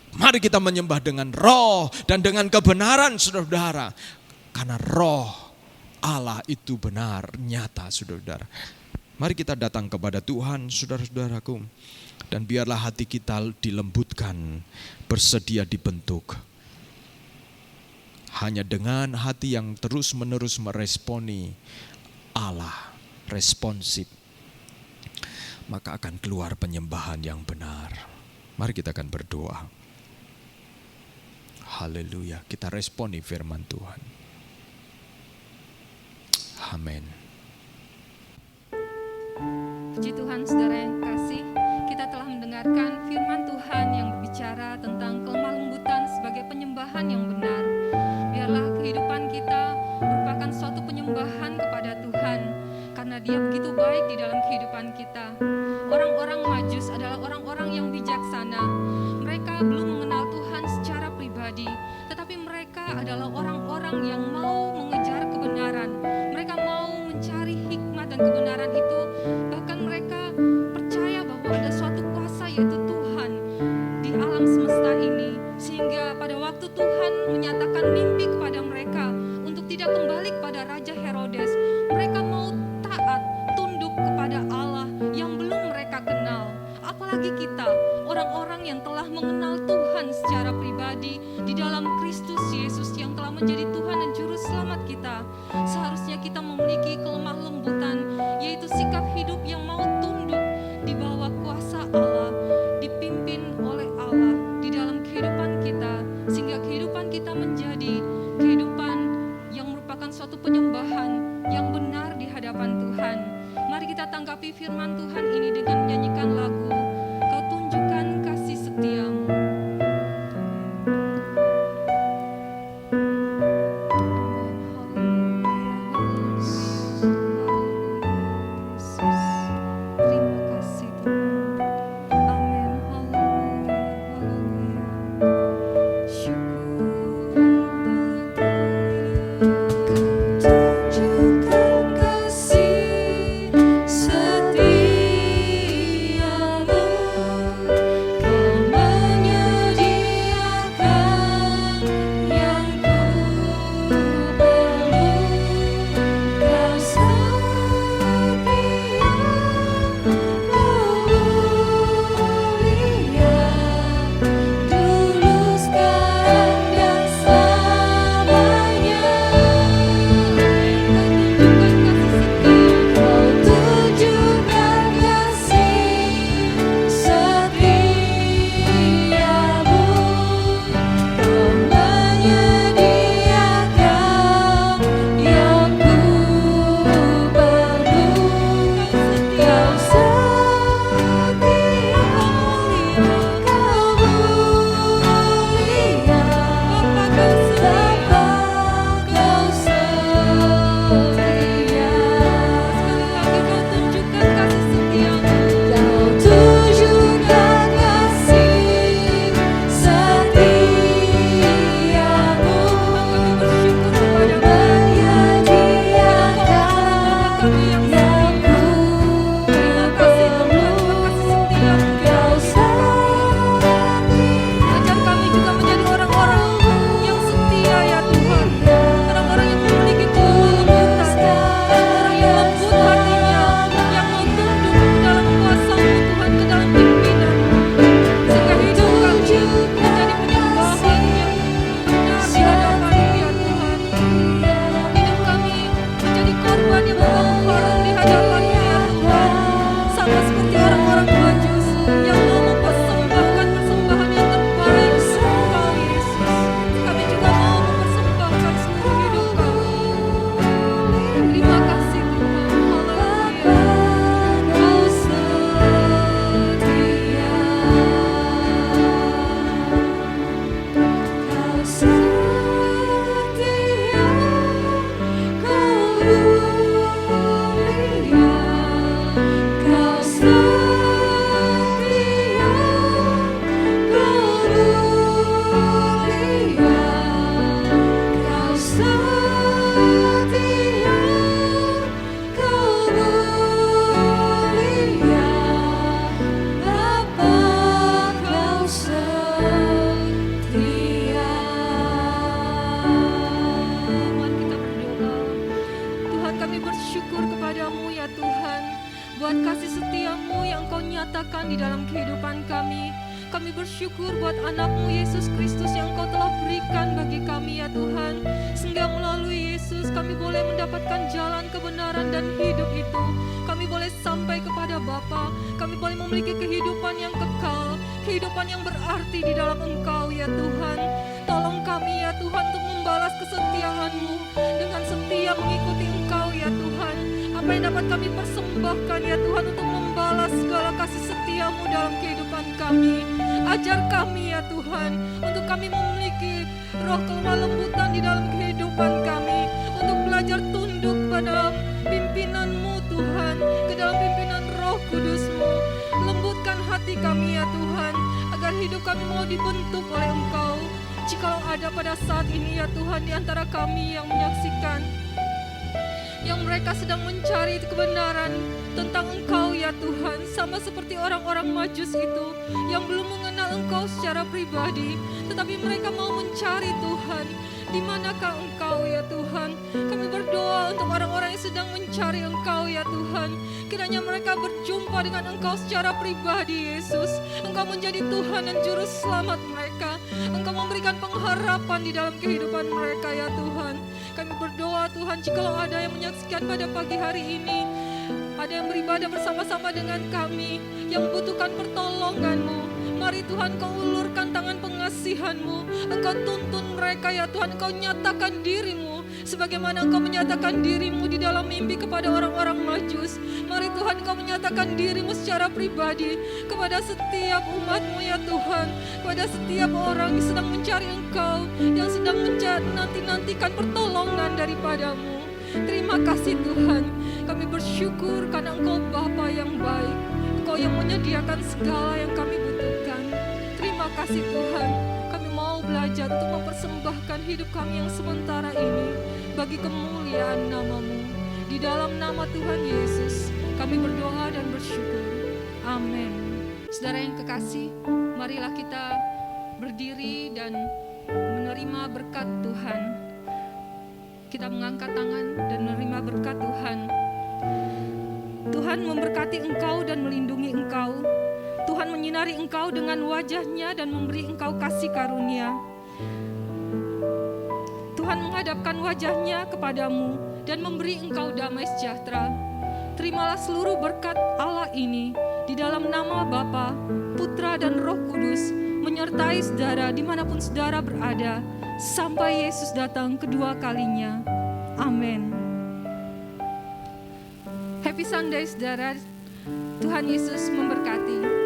Mari kita menyembah dengan roh dan dengan kebenaran, saudara. Karena roh Allah itu benar, nyata, saudara. Mari kita datang kepada Tuhan, saudara-saudaraku. Dan biarlah hati kita dilembutkan, bersedia dibentuk. Hanya dengan hati yang terus-menerus meresponi Allah, responsif, maka akan keluar penyembahan yang benar. Mari kita akan berdoa. Haleluya, kita responi firman Tuhan. Amin. Puji Tuhan, saudara yang kasih, kita telah mendengarkan firman Tuhan yang berbicara tentang kelemah lembutan sebagai penyembahan yang benar. Biarlah kehidupan kita merupakan suatu penyembahan kepada Tuhan, karena Dia begitu baik di dalam kehidupan kita. Orang-orang Majus adalah orang-orang yang bijaksana. Mereka belum mengenal Tuhan secara pribadi, tetapi mereka adalah orang-orang yang mau mengejar kebenaran. Mereka mau mencari hikmat dan kebenaran itu. Bahkan mereka percaya bahwa ada suatu kuasa, yaitu Tuhan di alam semesta ini. Sehingga pada waktu Tuhan menyatakan mimpi kepada mereka untuk tidak kembali kepada Raja Herodes, mereka mau taat, tunduk kepada Allah yang belum mereka kenal. Apalagi kita, orang-orang yang telah mengenal Tuhan secara pribadi di dalam Kristus Yesus yang telah menjadi Tuhan dan Juru Selamat kita. Seharusnya kita memiliki kelemah lembutan, yaitu sikap hidup yang mau tunduk di bawah kuasa Allah, dipimpin oleh Allah di dalam kehidupan kita, sehingga kehidupan kita menjadi kehidupan yang merupakan suatu penyembahan yang benar di hadapan Tuhan. Mari kita tanggapi firman Tuhan ini dengan menyanyikan lagu Kau Tunjukkan Kasih Setiamu. Tunjukkan kasih setiamu. di dalam kehidupan kami. Kami bersyukur buat anak-Mu Yesus Kristus yang Engkau telah berikan bagi kami ya Tuhan. Sehingga melalui Yesus kami boleh mendapatkan jalan kebenaran dan hidup itu. Kami boleh sampai kepada Bapa. Kami boleh memiliki kehidupan yang kekal, kehidupan yang berarti di dalam Engkau ya Tuhan. Tolong kami ya Tuhan untuk membalas kesetiaan-Mu dengan setia mengikuti Engkau ya Tuhan. Apa yang dapat kami persembahkan ya Tuhan untuk membalas segala kasih setia-Mu dalam kehidupan kami. Ajar kami ya Tuhan, untuk kami memiliki roh kelemah lembutan di dalam kehidupan kami, untuk belajar tunduk pada pimpinan-Mu Tuhan, ke dalam pimpinan Roh Kudus-Mu. Lembutkan hati kami ya Tuhan, agar hidup kami mau dibentuk oleh Engkau. Jikalau ada pada saat ini ya Tuhan di antara kami yang menyaksikan, yang mereka sedang mencari kebenaran tentang Engkau ya Tuhan, sama seperti orang-orang Majus itu yang belum mengenal Engkau secara pribadi, tetapi mereka mau mencari Tuhan. Di manakah Engkau ya Tuhan? Kami berdoa untuk orang-orang yang sedang mencari Engkau ya Tuhan. Kiranya mereka berjumpa dengan Engkau secara pribadi Yesus. Engkau menjadi Tuhan dan Juru Selamat mereka. Engkau memberikan pengharapan di dalam kehidupan mereka ya Tuhan. Kami berdoa Tuhan, jikalau ada yang menyaksikan pada pagi hari ini, ada yang beribadah bersama-sama dengan kami, yang membutuhkan pertolongan-Mu, mari Tuhan Kau ulurkan tangan pengasihan-Mu. Engkau tuntun mereka ya Tuhan, Engkau nyatakan diri-Mu sebagaimana Engkau menyatakan diri-Mu di dalam mimpi kepada orang-orang Majus. Mari Tuhan Kau menyatakan diri-Mu secara pribadi kepada setiap umat-Mu ya Tuhan, kepada setiap orang yang sedang mencari Engkau, yang sedang nanti-nantikan pertolongan daripada-Mu. Terima kasih Tuhan, kami bersyukur karena Engkau Bapa yang baik, Engkau yang menyediakan segala yang kami butuhkan. Terima kasih Tuhan, kami mau belajar untuk mempersembahkan hidup kami yang sementara ini bagi kemuliaan nama-Mu. Di dalam nama Tuhan Yesus, kami berdoa dan bersyukur. Amin. Saudara yang kekasih, marilah kita berdiri dan menerima berkat Tuhan. Kita mengangkat tangan dan menerima berkat Tuhan. Tuhan memberkati engkau dan melindungi engkau. Tuhan menyinari engkau dengan wajah-Nya dan memberi engkau kasih karunia. Tuhan menghadapkan wajah-Nya kepadamu dan memberi engkau damai sejahtera. Terimalah seluruh berkat Allah ini di dalam nama Bapa, Putra dan Roh Kudus, menyertai saudara dimanapun saudara berada, sampai Yesus datang kedua kalinya. Amin. Happy Sunday saudara. Tuhan Yesus memberkati.